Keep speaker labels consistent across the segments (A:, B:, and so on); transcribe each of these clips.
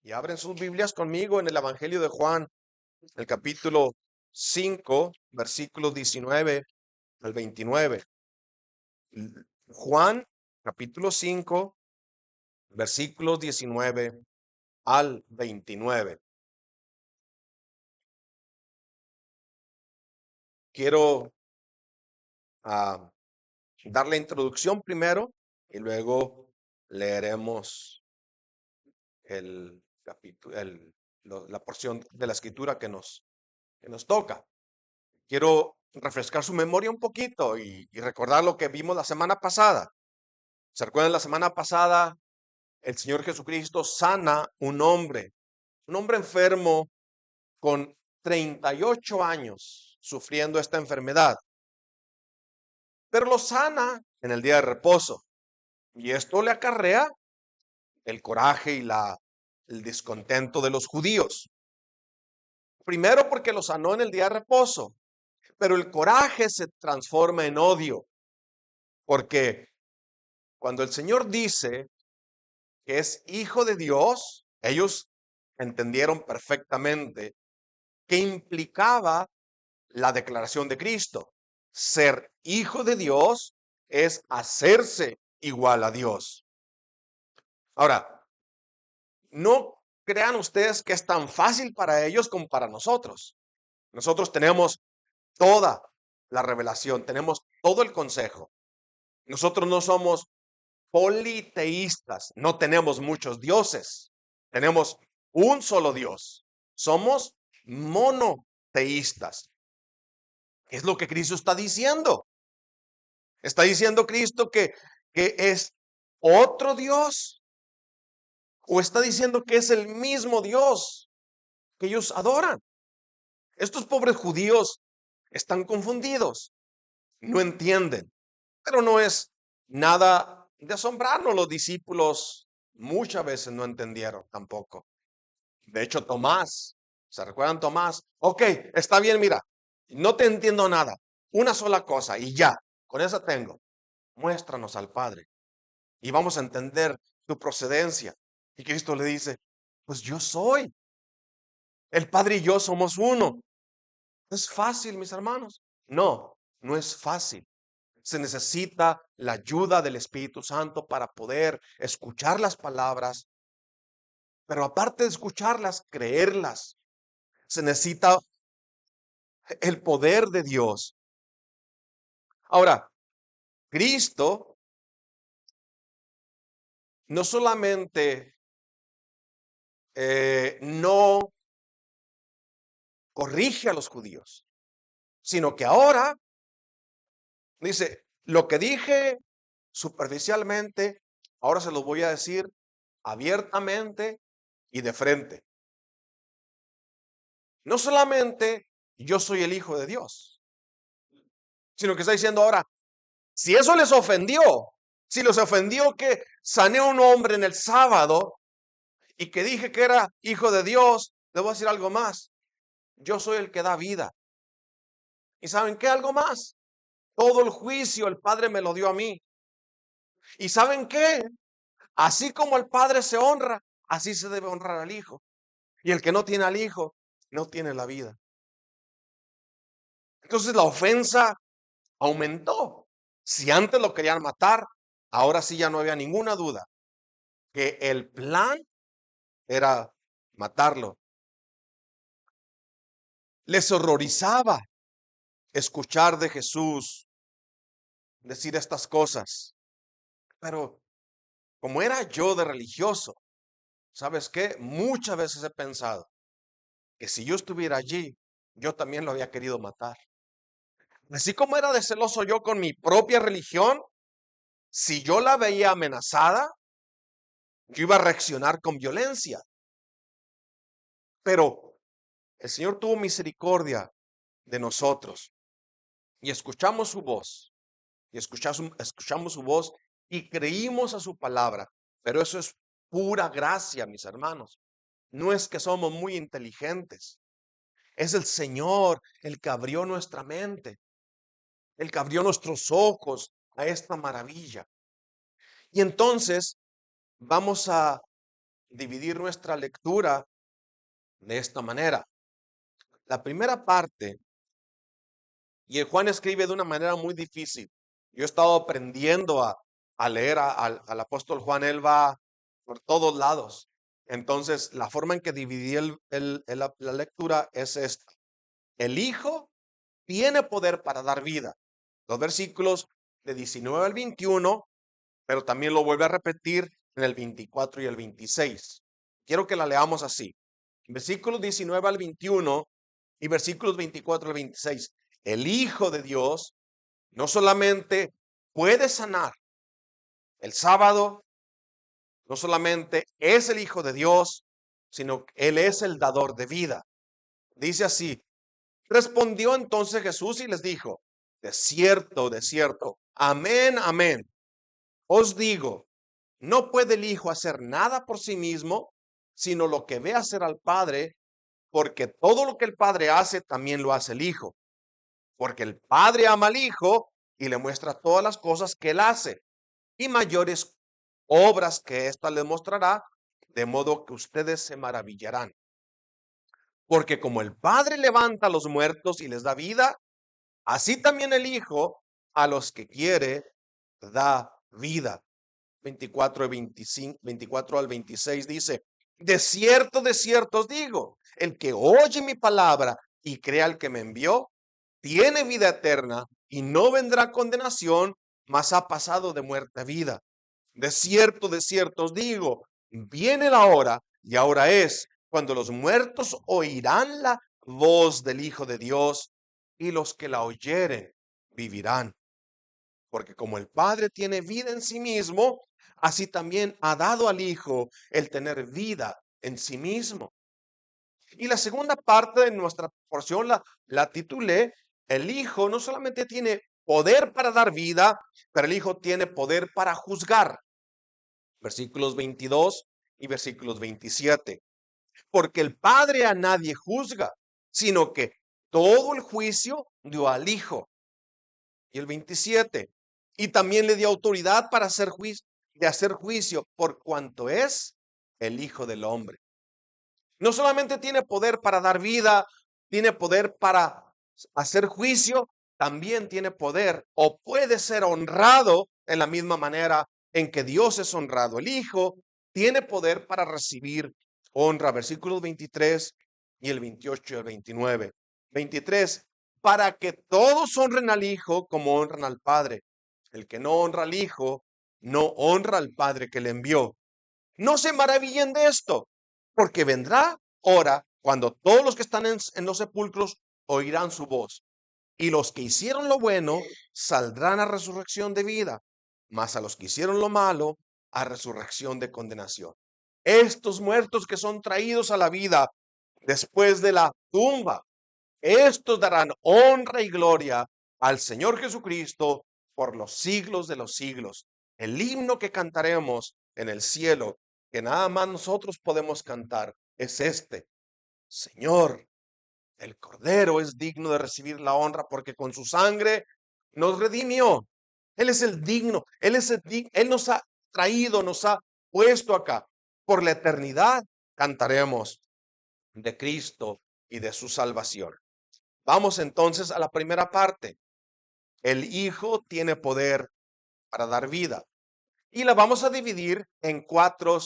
A: Y abren sus Biblias conmigo en el Evangelio de Juan, el capítulo 5, versículos 19 al 29. Juan, capítulo 5, versículos 19 al 29. Quiero ah, dar la introducción primero y luego leeremos el capítulo, la porción de la escritura que nos toca. Quiero refrescar su memoria un poquito y recordar lo que vimos la semana pasada. ¿Se acuerdan? La semana pasada el Señor Jesucristo sana un hombre enfermo con 38 años sufriendo esta enfermedad, pero lo sana en el día de reposo. Y esto le acarrea el coraje y el descontento de los judíos. Primero porque lo sanó en el día de reposo, pero el coraje se transforma en odio, porque cuando el Señor dice que es hijo de Dios, ellos entendieron perfectamente qué implicaba la declaración de Cristo. Ser hijo de Dios es hacerse igual a Dios. Ahora, no crean ustedes que es tan fácil para ellos como para nosotros. Nosotros tenemos toda la revelación, tenemos todo el consejo. Nosotros no somos politeístas, no tenemos muchos dioses, tenemos un solo Dios. Somos monoteístas. Es lo que Cristo está diciendo. Está diciendo Cristo que es otro Dios, o está diciendo que es el mismo Dios que ellos adoran. Estos pobres judíos están confundidos, no entienden, pero no es nada de asombrarnos. Los discípulos muchas veces no entendieron tampoco. De hecho, Tomás, ¿se recuerdan Tomás? Ok, está bien, mira, no te entiendo nada, una sola cosa y ya, con esa tengo. Muéstranos al Padre y vamos a entender tu procedencia. Y Cristo le dice, pues yo soy. El Padre y yo somos uno. ¿Es fácil, mis hermanos? No, no es fácil. Se necesita la ayuda del Espíritu Santo para poder escuchar las palabras, pero aparte de escucharlas, creerlas. Se necesita el poder de Dios. Ahora, Cristo no solamente no corrige a los judíos, sino que ahora dice, lo que dije superficialmente, ahora se los voy a decir abiertamente y de frente. No solamente yo soy el Hijo de Dios, sino que está diciendo ahora, si eso les ofendió, si les ofendió que sané a un hombre en el sábado y que dije que era hijo de Dios, les voy a decir algo más. Yo soy el que da vida. ¿Y saben qué? Algo más. Todo el juicio el Padre me lo dio a mí. ¿Y saben qué? Así como el Padre se honra, así se debe honrar al Hijo. Y el que no tiene al Hijo, no tiene la vida. Entonces la ofensa aumentó. Si antes lo querían matar, ahora sí ya no había ninguna duda que el plan era matarlo. Les horrorizaba escuchar de Jesús decir estas cosas. Pero como era yo de religioso, ¿sabes qué? Muchas veces he pensado que si yo estuviera allí, yo también lo había querido matar. Así como era de celoso yo con mi propia religión, si yo la veía amenazada, yo iba a reaccionar con violencia. Pero el Señor tuvo misericordia de nosotros y escuchamos su voz, y escuchamos su voz y creímos a su palabra. Pero eso es pura gracia, mis hermanos. No es que somos muy inteligentes. Es el Señor el que abrió nuestra mente, el que abrió nuestros ojos a esta maravilla. Y entonces vamos a dividir nuestra lectura de esta manera. La primera parte, y el Juan escribe de una manera muy difícil. Yo he estado aprendiendo a leer al apóstol Juan, él va por todos lados. Entonces, la forma en que dividí la lectura es esta. El Hijo tiene poder para dar vida. Los versículos de 19 al 21, pero también lo vuelve a repetir en el 24 y el 26. Quiero que la leamos así. Versículos 19 al 21 y versículos 24 al 26. El Hijo de Dios no solamente puede sanar el sábado, no solamente es el Hijo de Dios, sino que Él es el dador de vida. Dice así, respondió entonces Jesús y les dijo, de cierto, amén, amén. Os digo, no puede el Hijo hacer nada por sí mismo, sino lo que ve hacer al Padre, porque todo lo que el Padre hace, también lo hace el Hijo. Porque el Padre ama al Hijo y le muestra todas las cosas que Él hace, y mayores obras que ésta les mostrará, de modo que ustedes se maravillarán. Porque como el Padre levanta a los muertos y les da vida, así también el Hijo a los que quiere da vida. 24 y 25, 24 al 26 dice, de cierto os digo, el que oye mi palabra y crea al que me envió, tiene vida eterna y no vendrá condenación, mas ha pasado de muerte a vida. De cierto os digo, viene la hora, y ahora es, cuando los muertos oirán la voz del Hijo de Dios, y los que la oyeren vivirán. Porque como el Padre tiene vida en sí mismo, así también ha dado al Hijo el tener vida en sí mismo. Y la segunda parte de nuestra porción la titulé, el Hijo no solamente tiene poder para dar vida, pero el Hijo tiene poder para juzgar. Versículos 22 y versículos 27. Porque el Padre a nadie juzga, sino que todo el juicio dio al Hijo. Y el 27. Y también le dio autoridad para hacer juicio por cuanto es el Hijo del Hombre. No solamente tiene poder para dar vida, tiene poder para hacer juicio, también tiene poder o puede ser honrado en la misma manera en que Dios es honrado. El Hijo tiene poder para recibir honra. Versículos 23 y el 28 y el 29. 23, para que todos honren al Hijo como honran al Padre. El que no honra al Hijo, no honra al Padre que le envió. No se maravillen de esto, porque vendrá hora cuando todos los que están en los sepulcros oirán su voz, y los que hicieron lo bueno saldrán a resurrección de vida, mas a los que hicieron lo malo a resurrección de condenación. Estos muertos que son traídos a la vida después de la tumba, estos darán honra y gloria al Señor Jesucristo por los siglos de los siglos. El himno que cantaremos en el cielo, que nada más nosotros podemos cantar, es este. Señor, el Cordero es digno de recibir la honra porque con su sangre nos redimió. Él es el digno, Él nos ha traído, nos ha puesto acá. Por la eternidad cantaremos de Cristo y de su salvación. Vamos entonces a la primera parte. El Hijo tiene poder para dar vida. Y la vamos a dividir en cuatro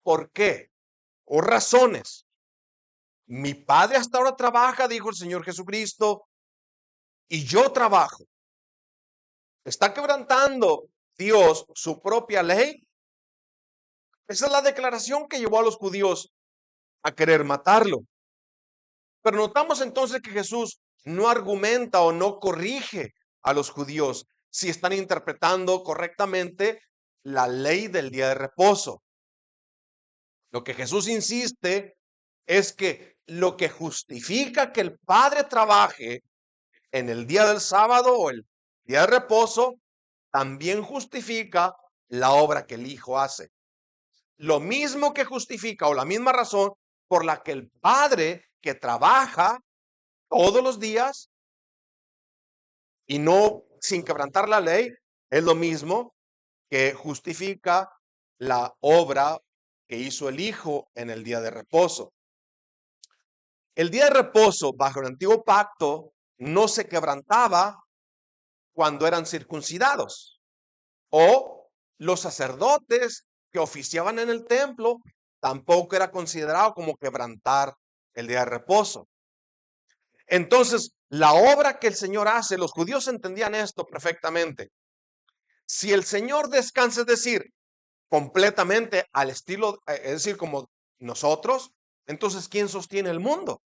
A: ¿por qué? O razones. Mi Padre hasta ahora trabaja, dijo el Señor Jesucristo, y yo trabajo. ¿Está quebrantando Dios su propia ley? Esa es la declaración que llevó a los judíos a querer matarlo. Pero notamos entonces que Jesús no argumenta o no corrige a los judíos si están interpretando correctamente la ley del día de reposo. Lo que Jesús insiste es que lo que justifica que el Padre trabaje en el día del sábado o el día de reposo, también justifica la obra que el Hijo hace. Lo mismo que justifica o la misma razón por la que el Padre que trabaja todos los días y no sin quebrantar la ley, es lo mismo que justifica la obra que hizo el Hijo en el día de reposo. El día de reposo bajo el antiguo pacto no se quebrantaba cuando eran circuncidados, o los sacerdotes que oficiaban en el templo tampoco era considerado como quebrantar el día de reposo. Entonces, la obra que el Señor hace, los judíos entendían esto perfectamente. Si el Señor descansa, es decir, completamente al estilo, es decir, como nosotros, entonces ¿quién sostiene el mundo?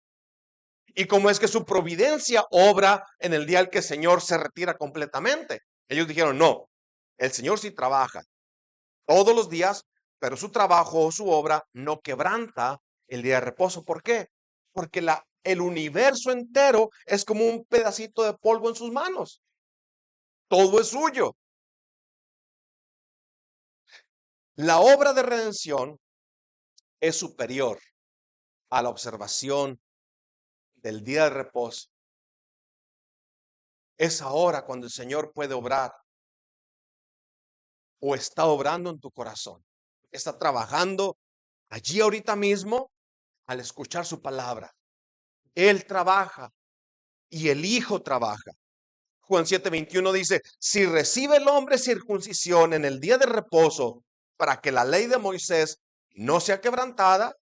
A: Y cómo es que su providencia obra en el día en que el Señor se retira completamente. Ellos dijeron, no, el Señor sí trabaja todos los días, pero su trabajo o su obra no quebranta el día de reposo. ¿Por qué? Porque el universo entero es como un pedacito de polvo en sus manos. Todo es suyo. La obra de redención es superior a la observación del día de reposo. Es ahora cuando el Señor puede obrar o está obrando en tu corazón. Está trabajando allí ahorita mismo al escuchar su palabra. Él trabaja y el Hijo trabaja. Juan 7:21 dice, si recibe el hombre circuncisión en el día de reposo para que la ley de Moisés no sea quebrantada,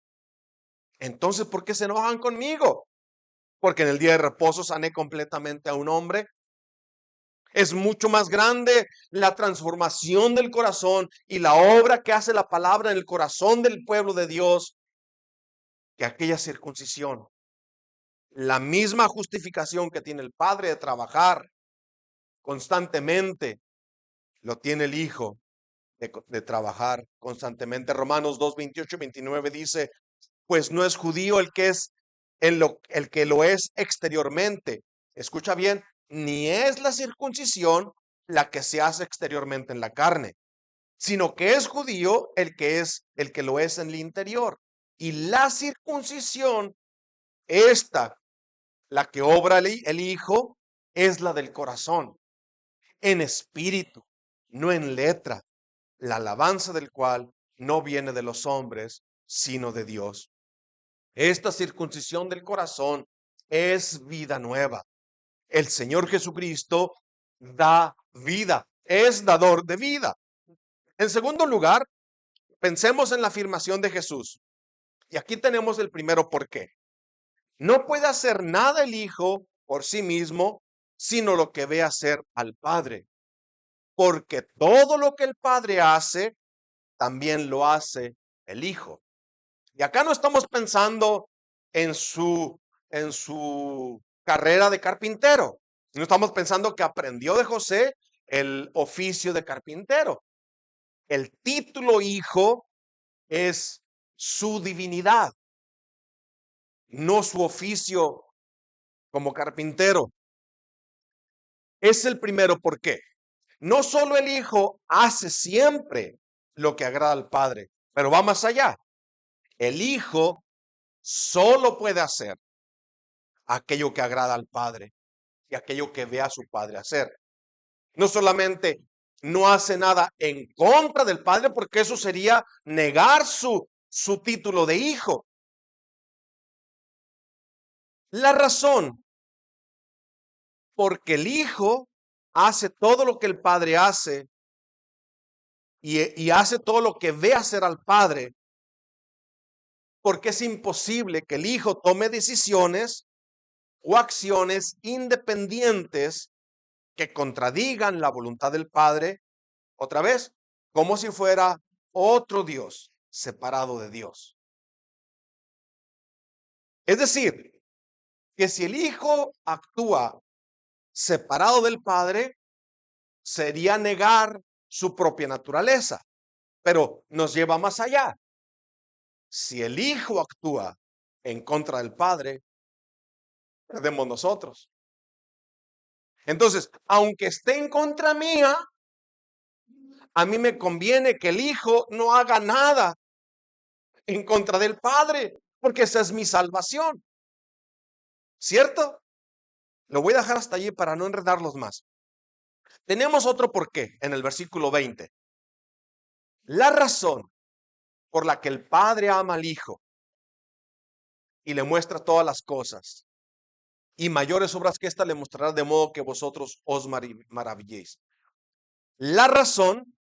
A: entonces ¿por qué se enojan conmigo? Porque en el día de reposo sané completamente a un hombre. Es mucho más grande la transformación del corazón y la obra que hace la palabra en el corazón del pueblo de Dios que aquella circuncisión. La misma justificación que tiene el Padre de trabajar constantemente, lo tiene el Hijo de trabajar constantemente. Romanos 2:28-29 dice, pues no es judío el que es el que lo es exteriormente. Escucha bien, ni es la circuncisión la que se hace exteriormente en la carne, sino que es judío el que lo es en el interior. Y la circuncisión, esta, la que obra el Hijo, es la del corazón, en espíritu, no en letra, la alabanza del cual no viene de los hombres, sino de Dios. Esta circuncisión del corazón es vida nueva. El Señor Jesucristo da vida, es dador de vida. En segundo lugar, pensemos en la afirmación de Jesús. Y aquí tenemos el primero por qué. No puede hacer nada el Hijo por sí mismo, sino lo que ve hacer al Padre. Porque todo lo que el Padre hace, también lo hace el Hijo. Y acá no estamos pensando en su carrera de carpintero. No estamos pensando que aprendió de José el oficio de carpintero. El título Hijo es su divinidad, no su oficio como carpintero. Es el primero, ¿por qué? No solo el Hijo hace siempre lo que agrada al Padre, pero va más allá. El Hijo solo puede hacer aquello que agrada al Padre y aquello que ve a su Padre hacer. No solamente no hace nada en contra del Padre, porque eso sería negar su título de hijo. La razón, porque el Hijo hace todo lo que el Padre hace y hace todo lo que ve hacer al Padre, porque es imposible que el Hijo tome decisiones o acciones independientes que contradigan la voluntad del Padre, otra vez, como si fuera otro Dios separado de Dios. Es decir, que si el Hijo actúa separado del Padre, sería negar su propia naturaleza, pero nos lleva más allá. Si el Hijo actúa en contra del Padre, perdemos nosotros. Entonces, aunque esté en contra mía, a mí me conviene que el Hijo no haga nada en contra del Padre, porque esa es mi salvación. ¿Cierto? Lo voy a dejar hasta allí para no enredarlos más. Tenemos otro porqué en el versículo 20. La razón por la que el Padre ama al Hijo y le muestra todas las cosas. Y mayores obras que esta le mostrará, de modo que vosotros os maravilléis. La razón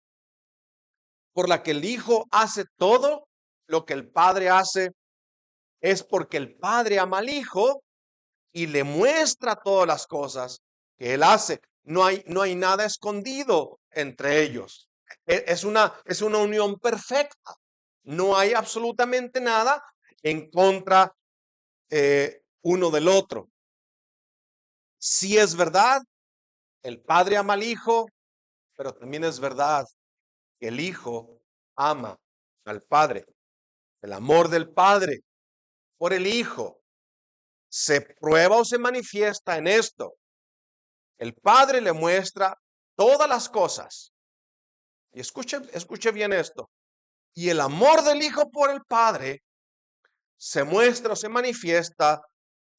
A: por la que el Hijo hace todo lo que el Padre hace es porque el Padre ama al Hijo y le muestra todas las cosas que Él hace. No hay nada escondido entre ellos. Es una unión perfecta. No hay absolutamente nada en contra uno del otro. Sí es verdad, el Padre ama al Hijo, pero también es verdad que el Hijo ama al Padre. El amor del Padre por el Hijo se prueba o se manifiesta en esto. El Padre le muestra todas las cosas. Y escuche bien esto. Y el amor del Hijo por el Padre se muestra o se manifiesta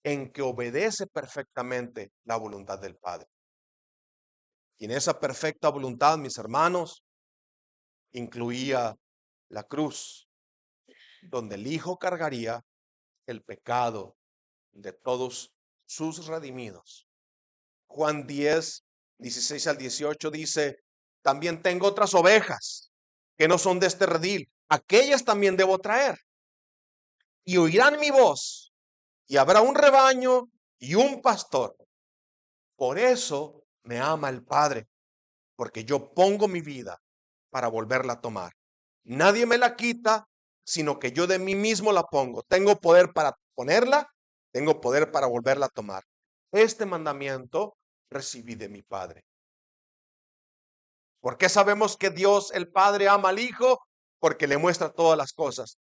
A: en que obedece perfectamente la voluntad del Padre. Y en esa perfecta voluntad, mis hermanos, incluía la cruz, donde el Hijo cargaría el pecado de todos sus redimidos. Juan 10, 16 al 18 dice, también tengo otras ovejas que no son de este redil, aquellas también debo traer. Y oirán mi voz, y habrá un rebaño y un pastor. Por eso me ama el Padre, porque yo pongo mi vida para volverla a tomar. Nadie me la quita, sino que yo de mí mismo la pongo. Tengo poder para ponerla, tengo poder para volverla a tomar. Este mandamiento recibí de mi Padre. ¿Por qué sabemos que Dios el Padre ama al Hijo? Porque le muestra todas las cosas.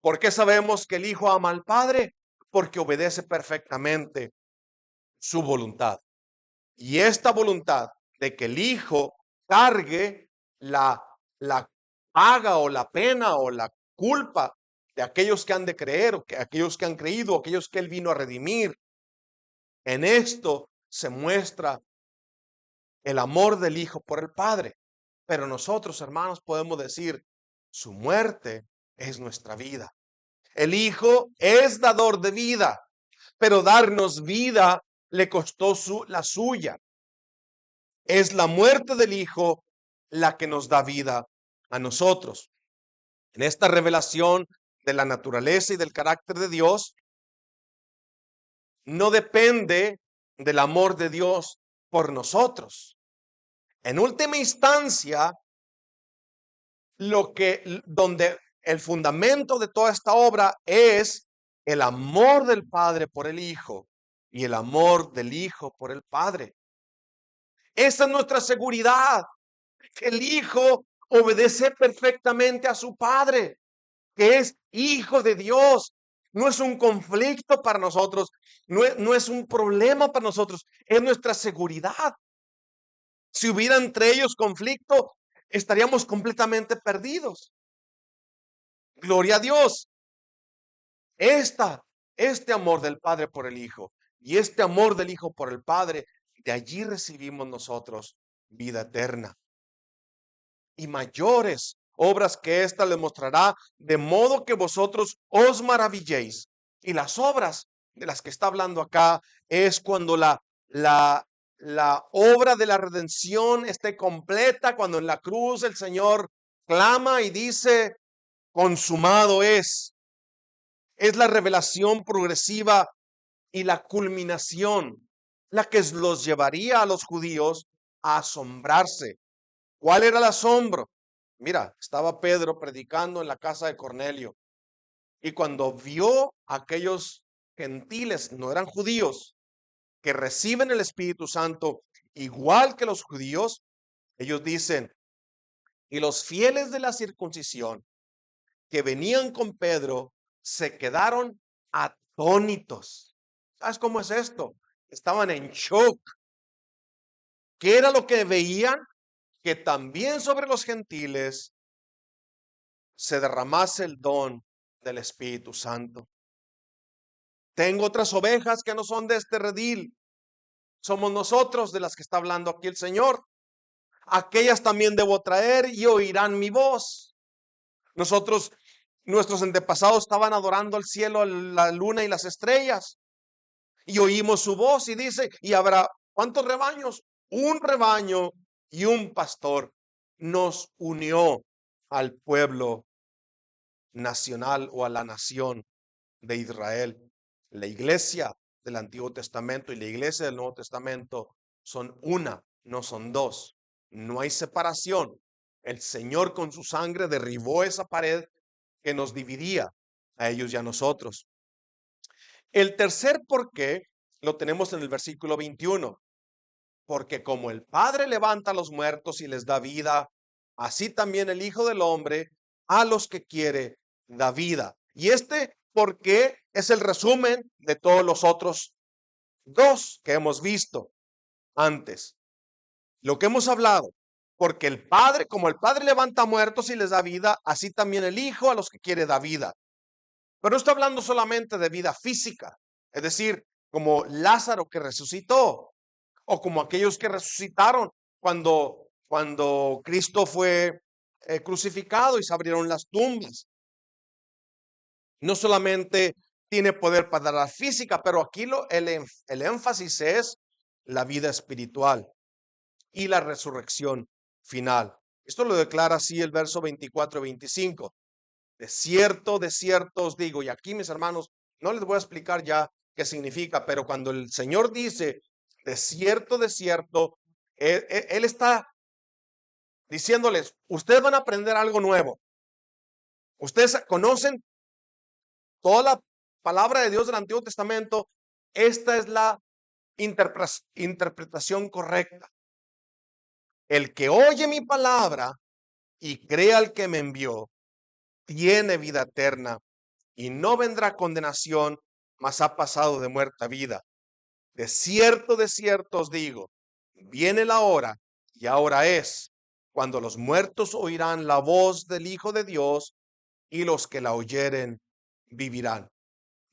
A: ¿Por qué sabemos que el Hijo ama al Padre? Porque obedece perfectamente su voluntad. Y esta voluntad de que el Hijo cargue la paga o la pena o la culpa de aquellos que han de creer, o que aquellos que han creído, aquellos que Él vino a redimir. En esto se muestra el amor del Hijo por el Padre. Pero nosotros, hermanos, podemos decir, su muerte es nuestra vida. El Hijo es dador de vida, pero darnos vida le costó la suya. Es la muerte del Hijo la que nos da vida a nosotros. En esta revelación de la naturaleza y del carácter de Dios, no depende del amor de Dios por nosotros. En última instancia, donde el fundamento de toda esta obra es el amor del Padre por el Hijo y el amor del Hijo por el Padre. Esa es nuestra seguridad, que el Hijo obedece perfectamente a su Padre, que es Hijo de Dios. No es un conflicto para nosotros, no es un problema para nosotros, es nuestra seguridad. Si hubiera entre ellos conflicto, estaríamos completamente perdidos. Gloria a Dios. Este amor del Padre por el Hijo y este amor del Hijo por el Padre, de allí recibimos nosotros vida eterna. Y mayores obras que ésta les mostrará, de modo que vosotros os maravilléis. Y las obras de las que está hablando acá es cuando la obra de la redención esté completa, cuando en la cruz el Señor clama y dice, consumado es. Es la revelación progresiva y la culminación la que los llevaría a los judíos a asombrarse. ¿Cuál era el asombro? Mira, estaba Pedro predicando en la casa de Cornelio y cuando vio a aquellos gentiles, no eran judíos, que reciben el Espíritu Santo igual que los judíos, ellos dicen, y los fieles de la circuncisión que venían con Pedro se quedaron atónitos. ¿Sabes cómo es esto? Estaban en shock. ¿Qué era lo que veían? Que también sobre los gentiles se derramase el don del Espíritu Santo. Tengo otras ovejas que no son de este redil. Somos nosotros de las que está hablando aquí el Señor. Aquellas también debo traer y oirán mi voz. Nosotros Nuestros antepasados estaban adorando al cielo, la luna y las estrellas. Y oímos su voz y dice, y habrá, ¿cuántos rebaños? Un rebaño y un pastor nos unió al pueblo nacional o a la nación de Israel. La iglesia del Antiguo Testamento y la iglesia del Nuevo Testamento son una, no son dos. No hay separación. El Señor con su sangre derribó esa pared que nos dividía a ellos y a nosotros. El tercer por qué lo tenemos en el versículo 21. Porque como el Padre levanta a los muertos y les da vida, así también el Hijo del Hombre a los que quiere da vida. Y este por qué es el resumen de todos los otros dos que hemos visto antes. Lo que hemos hablado. Porque el Padre, como el Padre levanta muertos y les da vida, así también el Hijo a los que quiere da vida. Pero no está hablando solamente de vida física, es decir, como Lázaro que resucitó, o como aquellos que resucitaron cuando Cristo fue crucificado y se abrieron las tumbas. No solamente tiene poder para la física, pero aquí el énfasis es la vida espiritual y la resurrección final. Esto lo declara así el verso 24 y 25. De cierto os digo, y aquí mis hermanos, no les voy a explicar ya qué significa, pero cuando el Señor dice, de cierto, Él está diciéndoles, ustedes van a aprender algo nuevo. Ustedes conocen toda la palabra de Dios del Antiguo Testamento. Esta es la interpretación correcta. El que oye mi palabra y crea al que me envió, tiene vida eterna y no vendrá condenación, mas ha pasado de muerte a vida. De cierto os digo, viene la hora, y ahora es, cuando los muertos oirán la voz del Hijo de Dios, y los que la oyeren vivirán.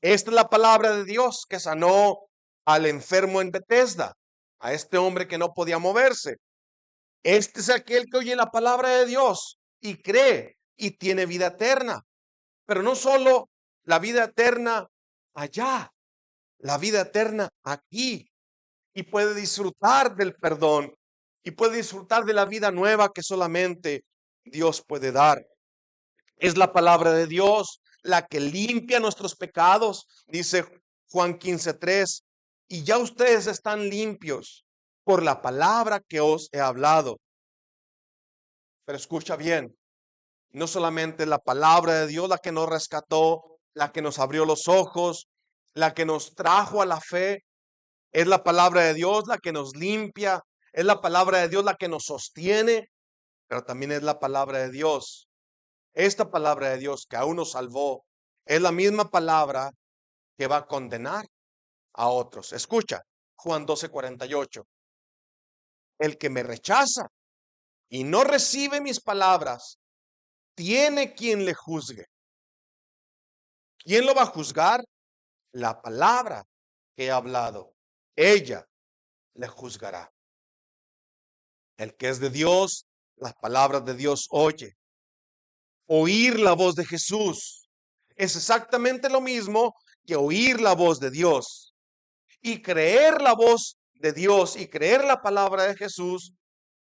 A: Esta es la palabra de Dios que sanó al enfermo en Bethesda, a este hombre que no podía moverse. Este es aquel que oye la palabra de Dios y cree y tiene vida eterna. Pero no solo la vida eterna allá, la vida eterna aquí. Y puede disfrutar del perdón y puede disfrutar de la vida nueva que solamente Dios puede dar. Es la palabra de Dios la que limpia nuestros pecados, dice Juan 15:3. Y ya ustedes están limpios por la palabra que os he hablado. Pero escucha bien, no solamente la palabra de Dios la que nos rescató, la que nos abrió los ojos, la que nos trajo a la fe, es la palabra de Dios la que nos limpia, es la palabra de Dios la que nos sostiene, pero también es la palabra de Dios. Esta palabra de Dios que aún nos salvó, es la misma palabra que va a condenar a otros. Escucha, Juan 12:48. El que me rechaza y no recibe mis palabras, tiene quien le juzgue. ¿Quién lo va a juzgar? La palabra que he hablado. Ella le juzgará. El que es de Dios, las palabras de Dios oye. Oír la voz de Jesús es exactamente lo mismo que oír la voz de Dios. Y creer la voz de Dios y creer la palabra de Jesús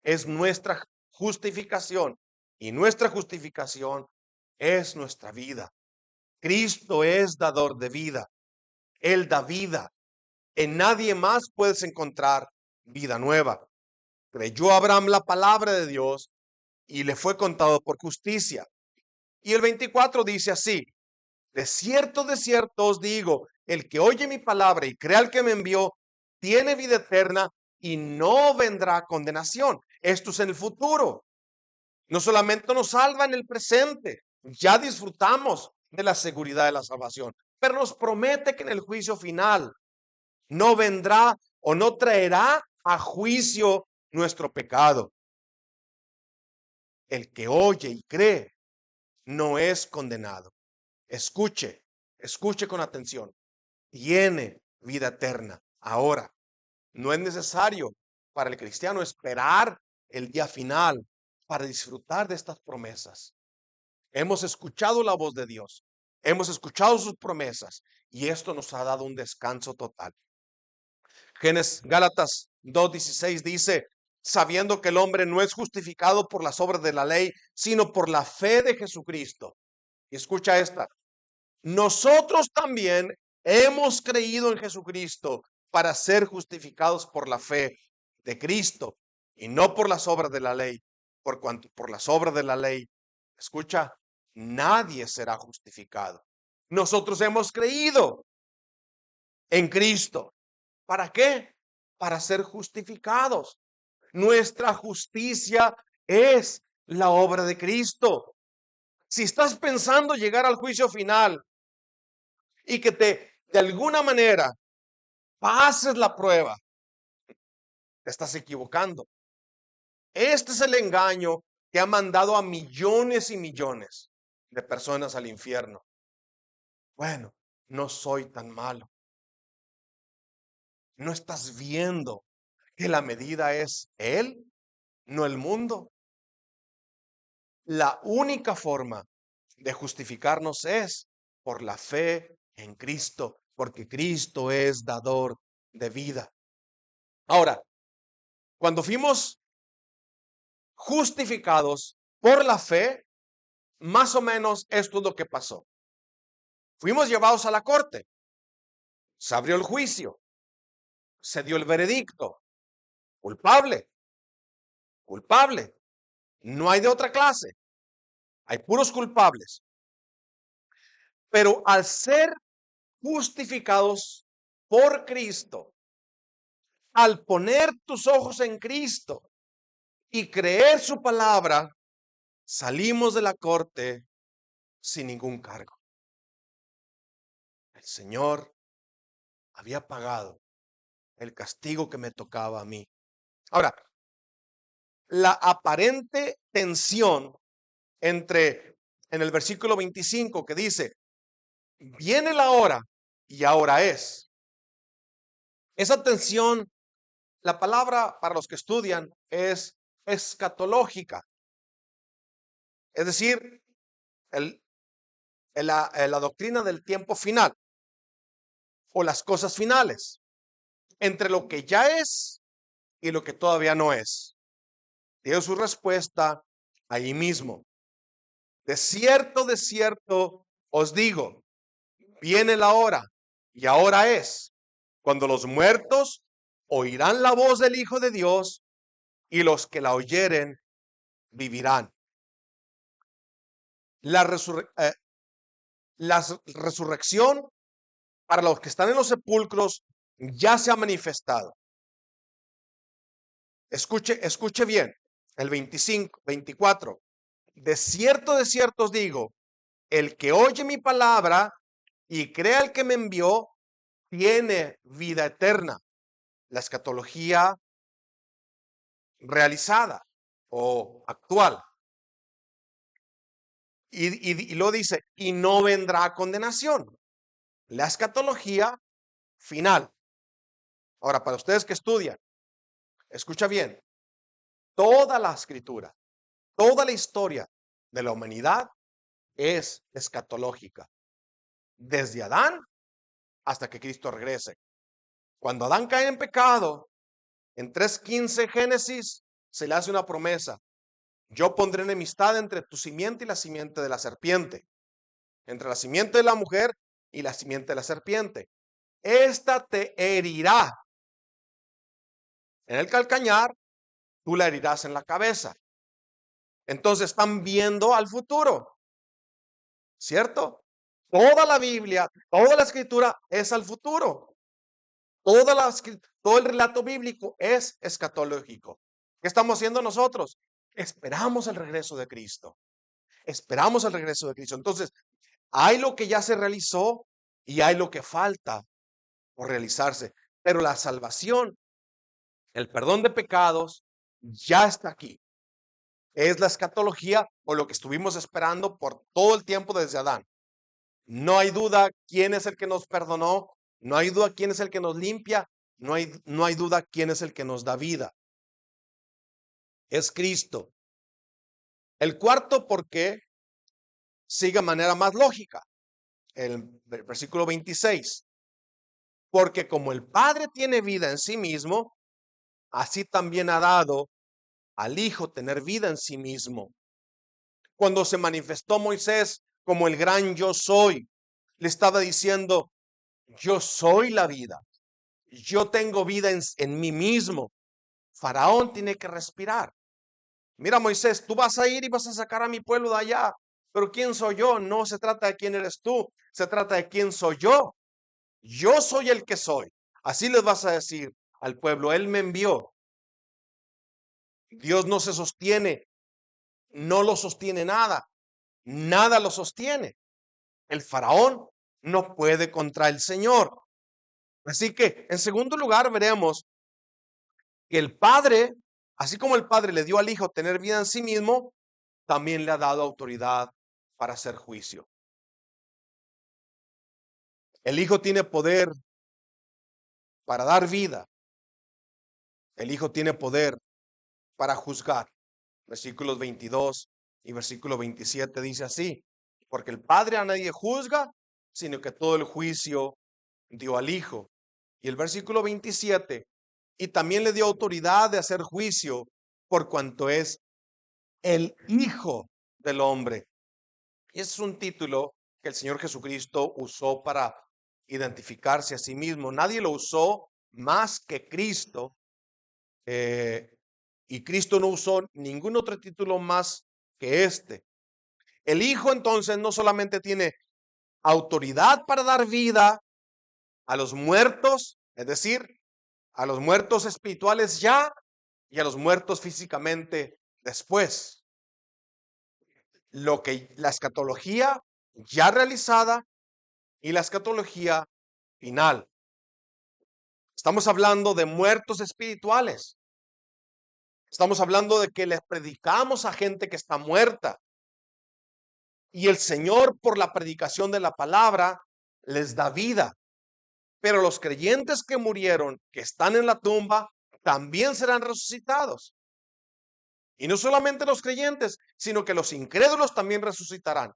A: es nuestra justificación. Y nuestra justificación es nuestra vida. Cristo es dador de vida. Él da vida. En nadie más puedes encontrar vida nueva. Creyó Abraham la palabra de Dios y le fue contado por justicia. Y el 24 dice así: de cierto os digo, el que oye mi palabra y crea al que me envió, tiene vida eterna y no vendrá condenación. Esto es en el futuro. No solamente nos salva en el presente, ya disfrutamos de la seguridad de la salvación, pero nos promete que en el juicio final no vendrá o no traerá a juicio nuestro pecado. El que oye y cree no es condenado. Escuche, escuche con atención. Tiene vida eterna. Ahora, no es necesario para el cristiano esperar el día final para disfrutar de estas promesas. Hemos escuchado la voz de Dios. Hemos escuchado sus promesas y esto nos ha dado un descanso total. Gálatas 2:16 dice, sabiendo que el hombre no es justificado por las obras de la ley, sino por la fe de Jesucristo. Y escucha esta, nosotros también hemos creído en Jesucristo para ser justificados por la fe de Cristo y no por las obras de la ley, por cuanto por las obras de la ley, escucha, nadie será justificado. Nosotros hemos creído en Cristo. ¿Para qué? Para ser justificados. Nuestra justicia es la obra de Cristo. Si estás pensando llegar al juicio final y que de alguna manera pases la prueba, te estás equivocando. Este es el engaño que ha mandado a millones y millones de personas al infierno. Bueno, no soy tan malo. ¿No estás viendo que la medida es Él, no el mundo? La única forma de justificarnos es por la fe en Cristo, porque Cristo es dador de vida. Ahora, cuando fuimos justificados por la fe, más o menos esto es lo que pasó. Fuimos llevados a la corte, se abrió el juicio, se dio el veredicto, culpable, culpable. No hay de otra clase, hay puros culpables. Pero al ser justificados por Cristo, al poner tus ojos en Cristo y creer su palabra, salimos de la corte sin ningún cargo. El Señor había pagado el castigo que me tocaba a mí. Ahora, la aparente tensión en el versículo 25 que dice, viene la hora y ahora es. Esa tensión, la palabra para los que estudian es escatológica. Es decir, la doctrina del tiempo final o las cosas finales, entre lo que ya es y lo que todavía no es. Dio su respuesta ahí mismo. De cierto, os digo, viene la hora y ahora es, cuando los muertos oirán la voz del Hijo de Dios y los que la oyeren vivirán. La resurrección para los que están en los sepulcros ya se ha manifestado. Escuche bien, el 25, 24. De cierto os digo, el que oye mi palabra y crea el que me envió, tiene vida eterna. La escatología realizada o actual. Y lo dice, y no vendrá a condenación. La escatología final. Ahora, para ustedes que estudian, escucha bien, toda la escritura, toda la historia de la humanidad es escatológica. Desde Adán hasta que Cristo regrese. Cuando Adán cae en pecado, en 3:15 Génesis, se le hace una promesa. Yo pondré enemistad entre tu simiente y la simiente de la serpiente, entre la simiente de la mujer y la simiente de la serpiente. Esta te herirá en el calcañar, tú la herirás en la cabeza. Entonces están viendo al futuro, ¿cierto? Toda la Biblia, toda la escritura es al futuro. Todo el relato bíblico es escatológico. ¿Qué estamos haciendo nosotros? Esperamos el regreso de Cristo. Esperamos el regreso de Cristo. Entonces, hay lo que ya se realizó y hay lo que falta por realizarse. Pero la salvación, el perdón de pecados, ya está aquí. Es la escatología o lo que estuvimos esperando por todo el tiempo desde Adán. No hay duda quién es el que nos perdonó, no hay duda quién es el que nos limpia, no hay duda quién es el que nos da vida. Es Cristo. El cuarto por qué sigue de manera más lógica. El versículo 26. Porque como el Padre tiene vida en sí mismo, así también ha dado al Hijo tener vida en sí mismo. Cuando se manifestó Moisés como el gran yo soy, le estaba diciendo, yo soy la vida. Yo tengo vida en mí mismo. Faraón tiene que respirar. Mira, Moisés, tú vas a ir y vas a sacar a mi pueblo de allá. Pero ¿quién soy yo? No se trata de quién eres tú. Se trata de quién soy yo. Yo soy el que soy. Así les vas a decir al pueblo. Él me envió. Dios no se sostiene. No lo sostiene nada. Nada lo sostiene. El faraón no puede contra el Señor. Así que, en segundo lugar, veremos que el Padre, así como el Padre le dio al Hijo tener vida en sí mismo, también le ha dado autoridad para hacer juicio. El Hijo tiene poder para dar vida. El Hijo tiene poder para juzgar. Versículos 22 y versículo 27 dice así, porque el Padre a nadie juzga, sino que todo el juicio dio al Hijo. Y el versículo 27, y también le dio autoridad de hacer juicio por cuanto es el Hijo del Hombre. Y ese es un título que el Señor Jesucristo usó para identificarse a sí mismo. Nadie lo usó más que Cristo. Y Cristo no usó ningún otro título más que este. El Hijo entonces no solamente tiene autoridad para dar vida a los muertos, es decir, a los muertos espirituales ya y a los muertos físicamente después. Lo que la escatología ya realizada y la escatología final. Estamos hablando de muertos espirituales. Estamos hablando de que les predicamos a gente que está muerta. Y el Señor, por la predicación de la palabra, les da vida. Pero los creyentes que murieron, que están en la tumba, también serán resucitados. Y no solamente los creyentes, sino que los incrédulos también resucitarán.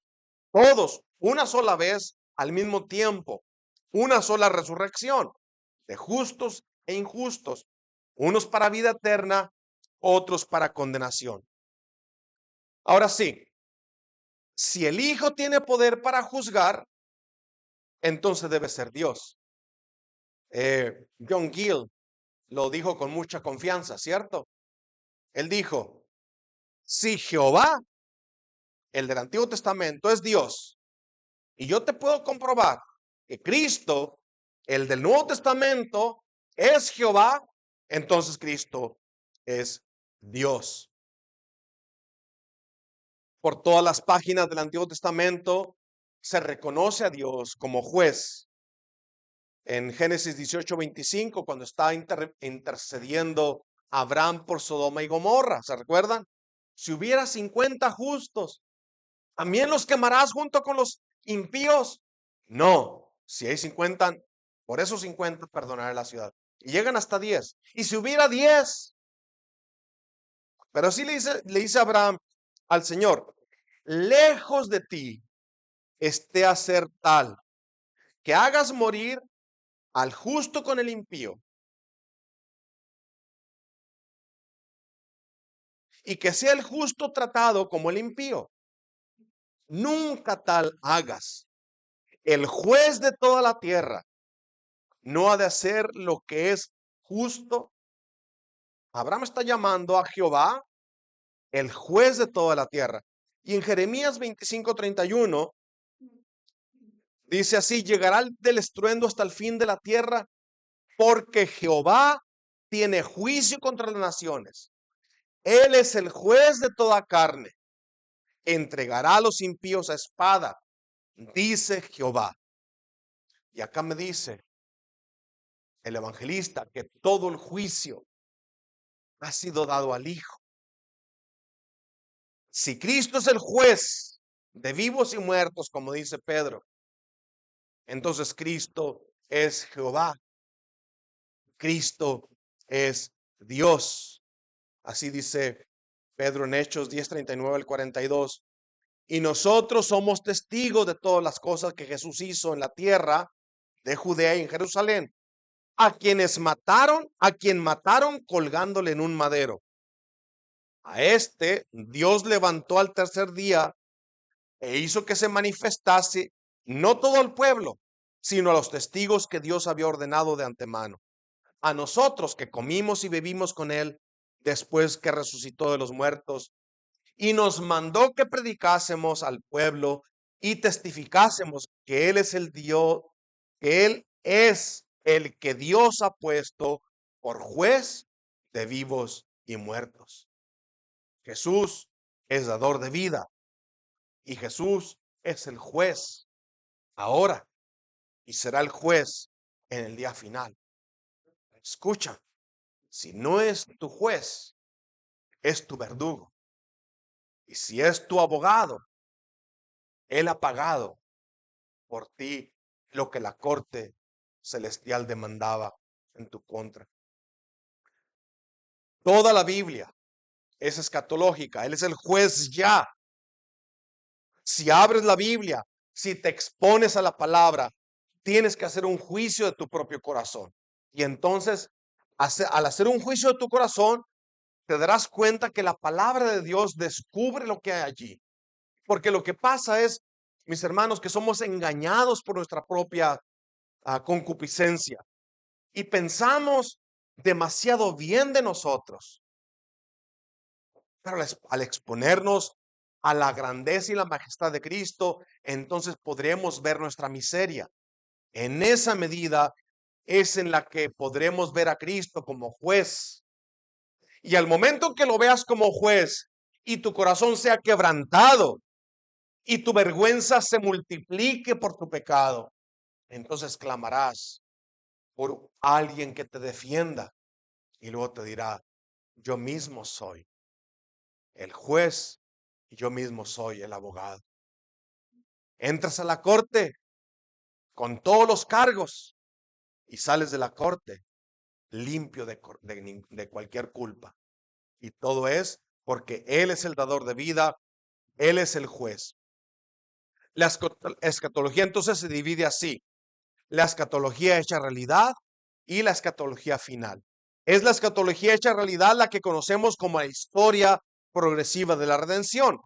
A: Todos, una sola vez, al mismo tiempo. Una sola resurrección de justos e injustos. Unos para vida eterna, otros para condenación. Ahora sí, si el Hijo tiene poder para juzgar, entonces debe ser Dios. John Gill lo dijo con mucha confianza, ¿cierto? Él dijo, si Jehová, el del Antiguo Testamento, es Dios, y yo te puedo comprobar que Cristo, el del Nuevo Testamento, es Jehová, entonces Cristo es Dios. Por todas las páginas del Antiguo Testamento se reconoce a Dios como juez. En Génesis 18:25, cuando está intercediendo Abraham por Sodoma y Gomorra, ¿se recuerdan? Si hubiera 50 justos, ¿también los quemarás junto con los impíos? No, si hay 50, por esos 50 perdonaré la ciudad. Y llegan hasta 10. Y si hubiera 10, pero sí le dice Abraham al Señor, lejos de ti esté hacer tal que hagas morir al justo con el impío, y que sea el justo tratado como el impío. Nunca tal hagas. El juez de toda la tierra no ha de hacer lo que es justo. Abraham está llamando a Jehová el juez de toda la tierra. Y en Jeremías 25:31 dice así, llegará del estruendo hasta el fin de la tierra, porque Jehová tiene juicio contra las naciones. Él es el juez de toda carne. Entregará a los impíos a espada, dice Jehová. Y acá me dice el evangelista que todo el juicio ha sido dado al Hijo. Si Cristo es el juez de vivos y muertos, como dice Pedro, entonces Cristo es Jehová. Cristo es Dios. Así dice Pedro en Hechos 10:39 al 42. Y nosotros somos testigos de todas las cosas que Jesús hizo en la tierra de Judea y en Jerusalén. A quien mataron colgándole en un madero. A este Dios levantó al tercer día e hizo que se manifestase no todo el pueblo, sino a los testigos que Dios había ordenado de antemano. A nosotros que comimos y bebimos con él después que resucitó de los muertos, y nos mandó que predicásemos al pueblo y testificásemos que él es el Dios, que él es el que Dios ha puesto por juez de vivos y muertos. Jesús es dador de vida y Jesús es el juez ahora y será el juez en el día final. Escucha, si no es tu juez, es tu verdugo. Y si es tu abogado, él ha pagado por ti lo que la corte celestial demandaba en tu contra. Toda la Biblia es escatológica. Él es el juez ya. Si abres la Biblia, si te expones a la palabra, tienes que hacer un juicio de tu propio corazón. Y entonces, al hacer un juicio de tu corazón, te darás cuenta que la palabra de Dios descubre lo que hay allí. Porque lo que pasa es, mis hermanos, que somos engañados por nuestra propia concupiscencia y pensamos demasiado bien de nosotros. Pero al exponernos a la grandeza y la majestad de Cristo, entonces podremos ver nuestra miseria. En esa medida es en la que podremos ver a Cristo como juez. Y al momento que lo veas como juez y tu corazón sea quebrantado y tu vergüenza se multiplique por tu pecado, entonces clamarás por alguien que te defienda y luego te dirá, yo mismo soy el juez y yo mismo soy el abogado. Entras a la corte con todos los cargos y sales de la corte limpio de cualquier culpa. Y todo es porque Él es el dador de vida, Él es el juez. La escatología entonces se divide así: la escatología hecha realidad y la escatología final. Es la escatología hecha realidad la que conocemos como la historia progresiva de la redención.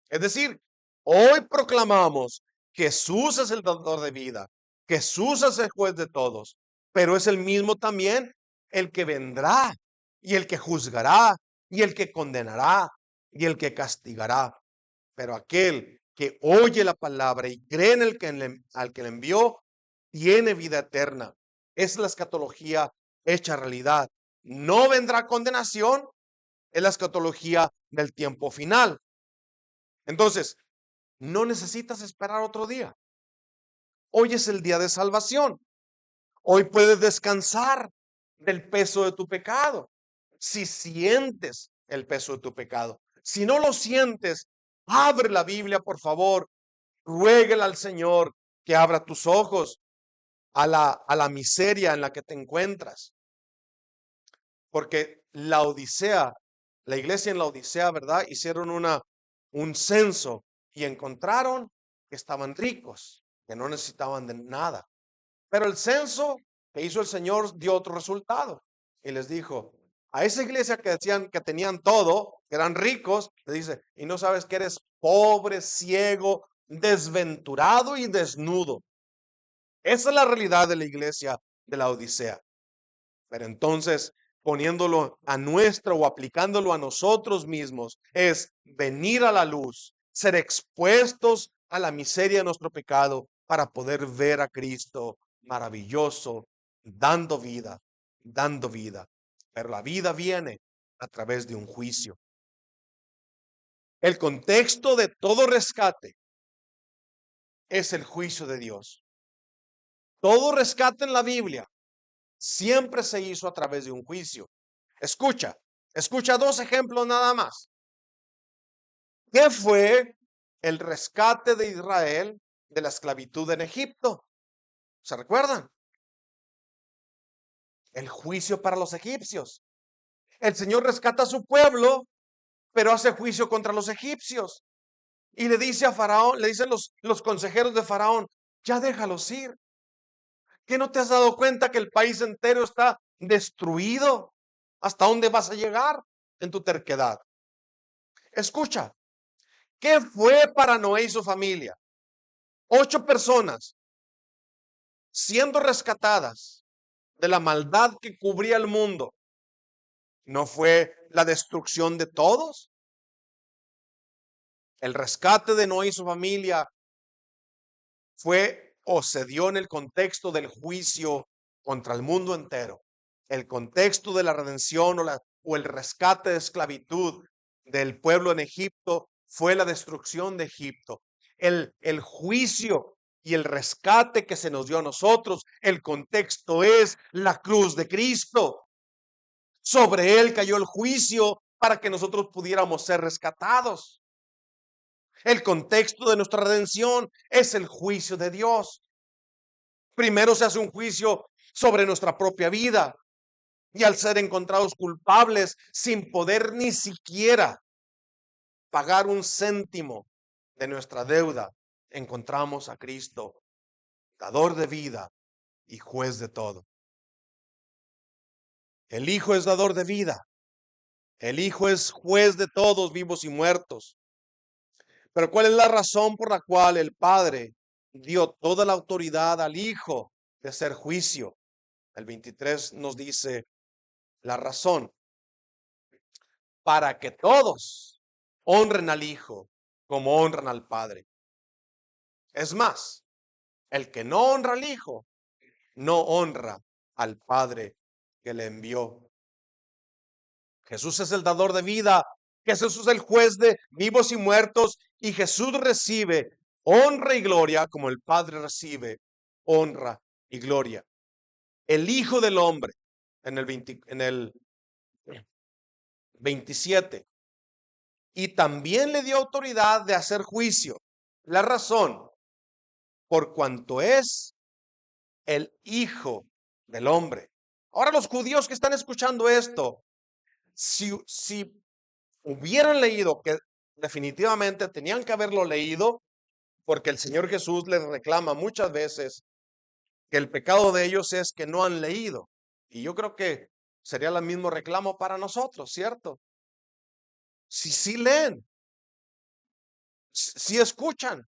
A: Es decir, hoy proclamamos que Jesús es el dador de vida, que Jesús es el juez de todos, pero es el mismo también el que vendrá y el que juzgará y el que condenará y el que castigará. Pero aquel que oye la palabra y cree en el que al que le envió, tiene vida eterna. Es la escatología hecha realidad. No vendrá condenación, es la escatología del tiempo final. Entonces, no necesitas esperar otro día. Hoy es el día de salvación. Hoy puedes descansar del peso de tu pecado. Si sientes el peso de tu pecado. Si no lo sientes, abre la Biblia, por favor. Ruégale al Señor que abra tus ojos a la miseria en la que te encuentras. Porque la Odisea, la iglesia en la Odisea, ¿verdad? Hicieron un censo y encontraron que estaban ricos, que no necesitaban de nada. Pero el censo que hizo el Señor dio otro resultado y les dijo, a esa iglesia que decían que tenían todo, que eran ricos, le dice, y no sabes que eres pobre, ciego, desventurado y desnudo. Esa es la realidad de la iglesia de la Odisea. Pero entonces, poniéndolo a nuestra o aplicándolo a nosotros mismos, es venir a la luz, ser expuestos a la miseria de nuestro pecado para poder ver a Cristo maravilloso, dando vida, dando vida. Pero la vida viene a través de un juicio. El contexto de todo rescate es el juicio de Dios. Todo rescate en la Biblia siempre se hizo a través de un juicio. Escucha dos ejemplos nada más. ¿Qué fue el rescate de Israel de la esclavitud en Egipto? ¿Se recuerdan? El juicio para los egipcios. El Señor rescata a su pueblo, pero hace juicio contra los egipcios. Y le dice a Faraón, le dicen los consejeros de Faraón, ya déjalos ir. ¿Qué no te has dado cuenta que el país entero está destruido? ¿Hasta dónde vas a llegar en tu terquedad? Escucha, ¿qué fue para Noé y su familia? 8 personas siendo rescatadas de la maldad que cubría el mundo. ¿No fue la destrucción de todos? El rescate de Noé y su familia fue o se dio en el contexto del juicio contra el mundo entero. El contexto de la redención o el rescate de esclavitud del pueblo en Egipto fue la destrucción de Egipto. El juicio y el rescate que se nos dio a nosotros, el contexto es la cruz de Cristo. Sobre él cayó el juicio para que nosotros pudiéramos ser rescatados. El contexto de nuestra redención es el juicio de Dios. Primero se hace un juicio sobre nuestra propia vida y al ser encontrados culpables sin poder ni siquiera pagar un céntimo de nuestra deuda, encontramos a Cristo, dador de vida y juez de todo. El Hijo es dador de vida. El Hijo es juez de todos, vivos y muertos. Pero ¿cuál es la razón por la cual el Padre dio toda la autoridad al Hijo de hacer juicio? El 23 nos dice la razón: para que todos honren al Hijo como honran al Padre. Es más, el que no honra al Hijo, no honra al Padre que le envió. Jesús es el dador de vida, Jesús es el juez de vivos y muertos, y Jesús recibe honra y gloria como el Padre recibe honra y gloria. El Hijo del Hombre, en el 27, y también le dio autoridad de hacer juicio. La razón, por cuanto es el Hijo del Hombre. Ahora los judíos que están escuchando esto, si hubieran leído, que definitivamente tenían que haberlo leído, porque el Señor Jesús les reclama muchas veces que el pecado de ellos es que no han leído. Y yo creo que sería el mismo reclamo para nosotros, ¿cierto? Si sí leen, si escuchan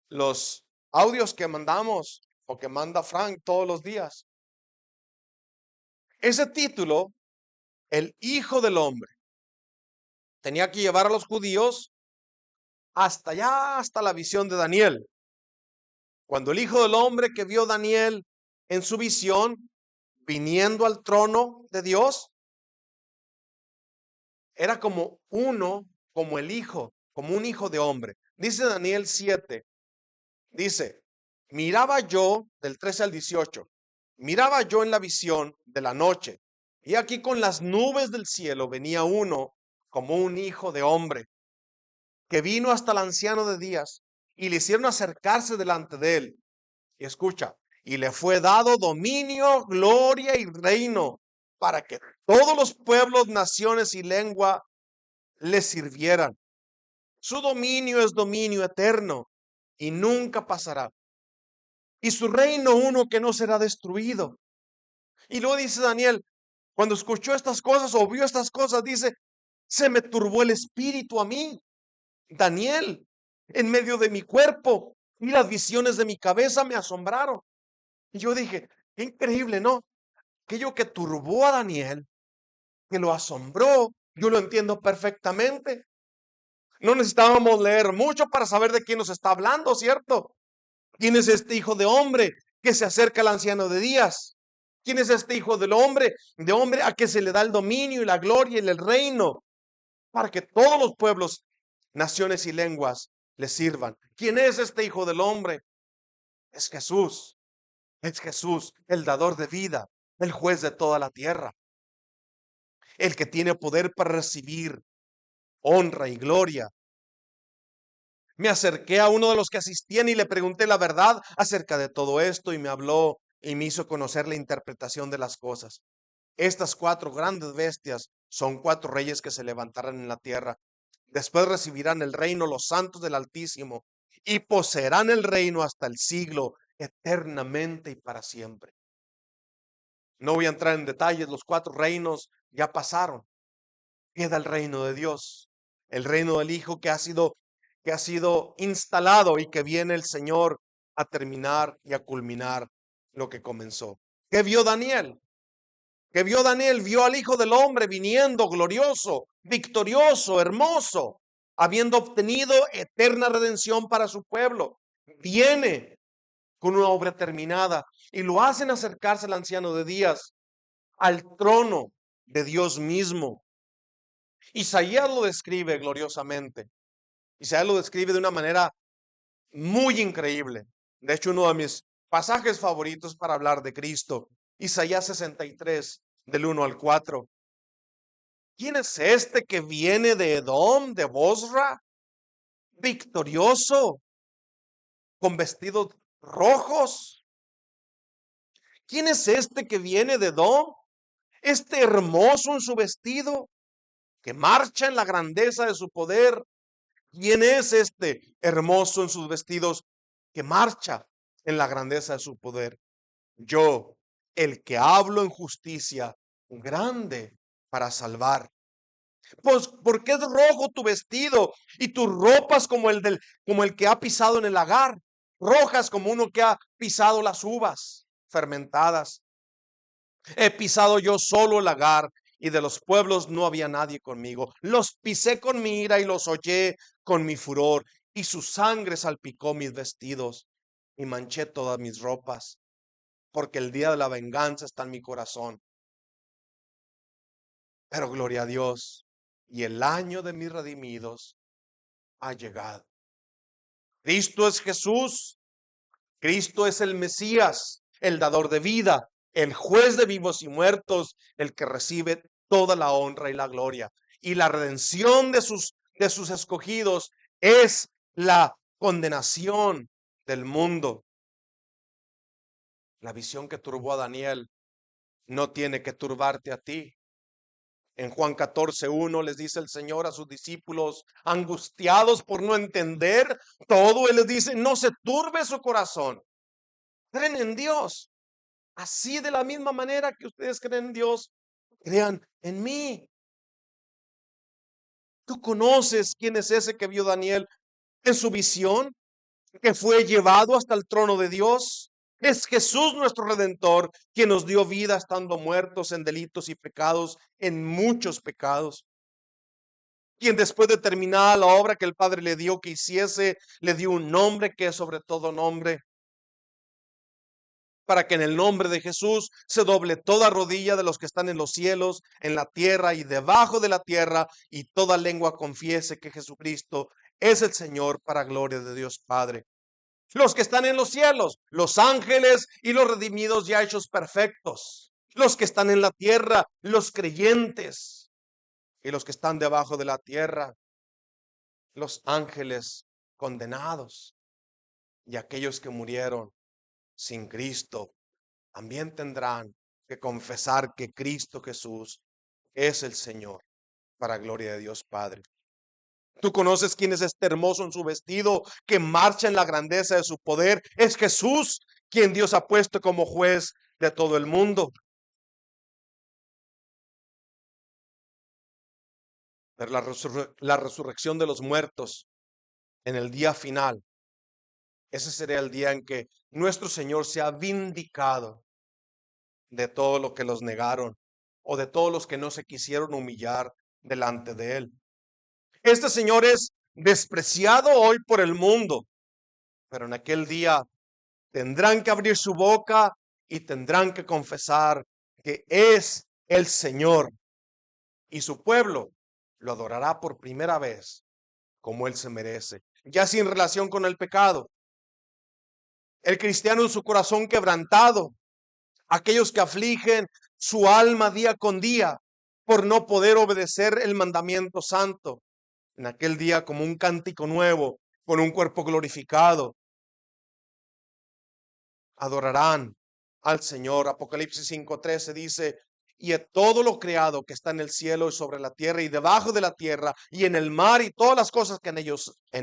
A: los audios que mandamos o que manda Frank todos los días. Ese título, el Hijo del Hombre, tenía que llevar a los judíos hasta allá, hasta la visión de Daniel. Cuando el Hijo del Hombre que vio Daniel en su visión, viniendo al trono de Dios, era como uno, como el Hijo, como un hijo de hombre. Dice Daniel 7, dice, miraba yo, del 13 al 18, miraba yo en la visión de la noche, y aquí con las nubes del cielo venía uno como un hijo de hombre, que vino hasta el anciano de días, y le hicieron acercarse delante de él. Y escucha, y le fue dado dominio, gloria y reino, para que todos los pueblos, naciones y lengua le sirvieran. Su dominio es dominio eterno y nunca pasará. Y su reino uno que no será destruido. Y luego dice Daniel, cuando escuchó estas cosas o vio estas cosas, dice, se me turbó el espíritu a mí, Daniel, en medio de mi cuerpo, y las visiones de mi cabeza me asombraron. Y yo dije, qué increíble, ¿no? Aquello que turbó a Daniel, que lo asombró, yo lo entiendo perfectamente. No necesitábamos leer mucho para saber de quién nos está hablando, ¿cierto? ¿Quién es este hijo de hombre que se acerca al anciano de días? ¿Quién es este hijo del hombre, de hombre a que se le da el dominio y la gloria y el reino para que todos los pueblos, naciones y lenguas le sirvan? ¿Quién es este hijo del hombre? Es Jesús. Es Jesús, el dador de vida, el juez de toda la tierra, el que tiene poder para recibir honra y gloria. Me acerqué a uno de los que asistían y le pregunté la verdad acerca de todo esto, y me habló y me hizo conocer la interpretación de las cosas. Estas 4 grandes bestias son 4 reyes que se levantarán en la tierra. Después recibirán el reino los santos del Altísimo y poseerán el reino hasta el siglo, eternamente y para siempre. No voy a entrar en detalles, los 4 reinos ya pasaron. Queda el reino de Dios, el reino del Hijo que ha sido instalado y que viene el Señor a terminar y a culminar lo que comenzó. ¿Qué vio Daniel? ¿Qué vio Daniel? Vio al Hijo del Hombre viniendo glorioso, victorioso, hermoso, habiendo obtenido eterna redención para su pueblo. Viene con una obra terminada y lo hacen acercarse al anciano de días, al trono de Dios mismo. Isaías lo describe gloriosamente. Isaías lo describe de una manera muy increíble. De hecho, uno de mis pasajes favoritos para hablar de Cristo, Isaías 63, del 1 al 4. ¿Quién es este que viene de Edom, de Bosra, victorioso, con vestidos rojos? ¿Quién es este que viene de Edom, este hermoso en su vestido, que marcha en la grandeza de su poder? ¿Quién es este hermoso en sus vestidos que marcha en la grandeza de su poder? Yo, el que hablo en justicia, grande para salvar. Pues, ¿por qué es rojo tu vestido y tus ropas como como el que ha pisado en el lagar? Rojas como uno que ha pisado las uvas fermentadas. He pisado yo solo el lagar y de los pueblos no había nadie conmigo. Los pisé con mi ira y los hollé con mi furor y su sangre salpicó mis vestidos y manché todas mis ropas, porque el día de la venganza está en mi corazón. Pero gloria a Dios, y el año de mis redimidos ha llegado. Cristo es Jesús, Cristo es el Mesías, el dador de vida, el juez de vivos y muertos, el que recibe toda la honra y la gloria. Y la redención de sus escogidos es la condenación del mundo. La visión que turbó a Daniel no tiene que turbarte a ti. En Juan 14:1 les dice el Señor a sus discípulos, angustiados por no entender todo, Él les dice, no se turbe su corazón. Creen en Dios. Así de la misma manera que ustedes creen en Dios, crean en mí. ¿Tú conoces quién es ese que vio Daniel en su visión, que fue llevado hasta el trono de Dios? Es Jesús nuestro Redentor, quien nos dio vida estando muertos en delitos y pecados, en muchos pecados. Quien después de terminar la obra que el Padre le dio que hiciese, le dio un nombre que es sobre todo nombre, para que en el nombre de Jesús se doble toda rodilla de los que están en los cielos, en la tierra y debajo de la tierra, y toda lengua confiese que Jesucristo es el Señor, para gloria de Dios Padre. Los que están en los cielos, los ángeles y los redimidos ya hechos perfectos. Los que están en la tierra, los creyentes, y los que están debajo de la tierra, los ángeles condenados, y aquellos que murieron sin Cristo también tendrán que confesar que Cristo Jesús es el Señor, para gloria de Dios Padre. ¿Tú conoces quién es este hermoso en su vestido que marcha en la grandeza de su poder? Es Jesús, quien Dios ha puesto como juez de todo el mundo. Pero la resurrección de los muertos en el día final, ese será el día en que nuestro Señor se ha vindicado de todo lo que los negaron o de todos los que no se quisieron humillar delante de Él. Este Señor es despreciado hoy por el mundo, pero en aquel día tendrán que abrir su boca y tendrán que confesar que es el Señor, y su pueblo lo adorará por primera vez como Él se merece, ya sin relación con el pecado. El cristiano en su corazón quebrantado, aquellos que afligen su alma día con día por no poder obedecer el mandamiento santo, en aquel día como un cántico nuevo, con un cuerpo glorificado, adorarán al Señor. Apocalipsis 5:13 dice, y a todo lo creado que está en el cielo y sobre la tierra y debajo de la tierra y en el mar y todas las cosas que en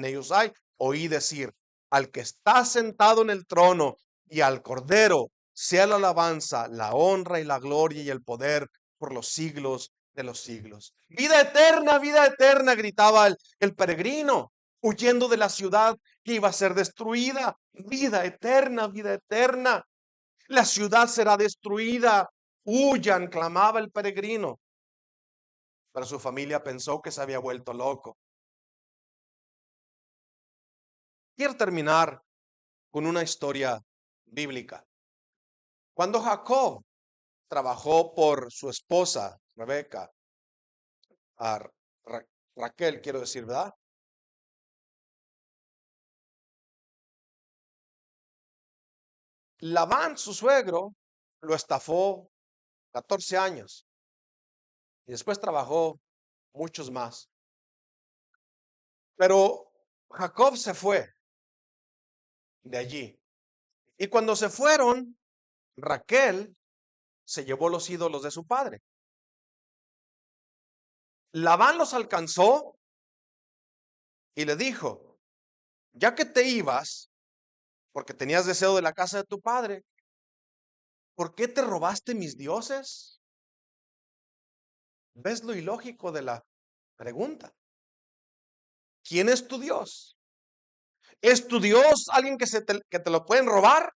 A: ellos hay, oí decir, al que está sentado en el trono y al Cordero, sea la alabanza, la honra y la gloria y el poder por los siglos de los siglos. Vida eterna, gritaba el peregrino, huyendo de la ciudad que iba a ser destruida. Vida eterna, vida eterna. La ciudad será destruida. Huyan, clamaba el peregrino. Pero su familia pensó que se había vuelto loco. Quiero terminar con una historia bíblica. Cuando Jacob trabajó por su esposa, Rebeca, a Raquel, quiero decir, ¿verdad? Labán, su suegro, lo estafó 14 años y después trabajó muchos más. Pero Jacob se fue de allí. Y cuando se fueron, Raquel se llevó los ídolos de su padre. Labán los alcanzó y le dijo, ya que te ibas, porque tenías deseo de la casa de tu padre, ¿por qué te robaste mis dioses? ¿Ves lo ilógico de la pregunta? ¿Quién es tu Dios? ¿Es tu Dios alguien que te lo pueden robar?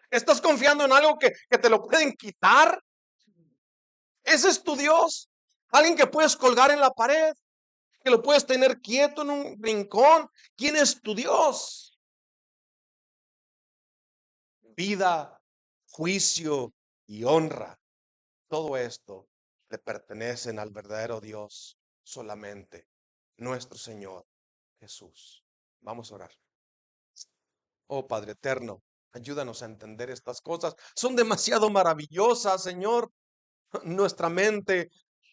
A: ¿Estás confiando en algo que te lo pueden quitar? ¿Ese es tu Dios? ¿Alguien que puedes colgar en la pared? ¿Que lo puedes tener quieto en un rincón? ¿Quién es tu Dios? Vida, juicio y honra. Todo esto le pertenecen al verdadero Dios solamente, nuestro Señor Jesús. Vamos a orar. Oh Padre eterno, ayúdanos a entender estas cosas. Son demasiado maravillosas, Señor. Nuestra mente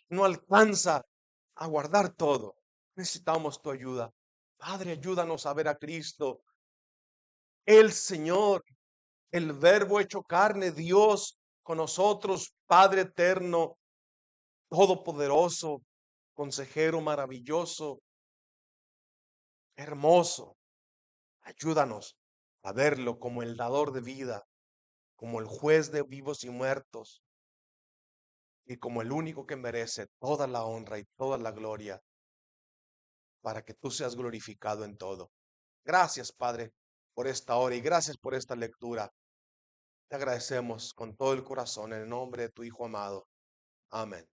A: no alcanza a guardar todo. Necesitamos tu ayuda. Padre, ayúdanos a ver a Cristo, el Señor, el Verbo hecho carne, Dios con nosotros, Padre eterno, todopoderoso, consejero maravilloso, hermoso. Ayúdanos a verlo como el dador de vida, como el juez de vivos y muertos y como el único que merece toda la honra y toda la gloria para que tú seas glorificado en todo. Gracias, Padre, por esta hora y gracias por esta lectura. Te agradecemos con todo el corazón en el nombre de tu Hijo amado. Amén.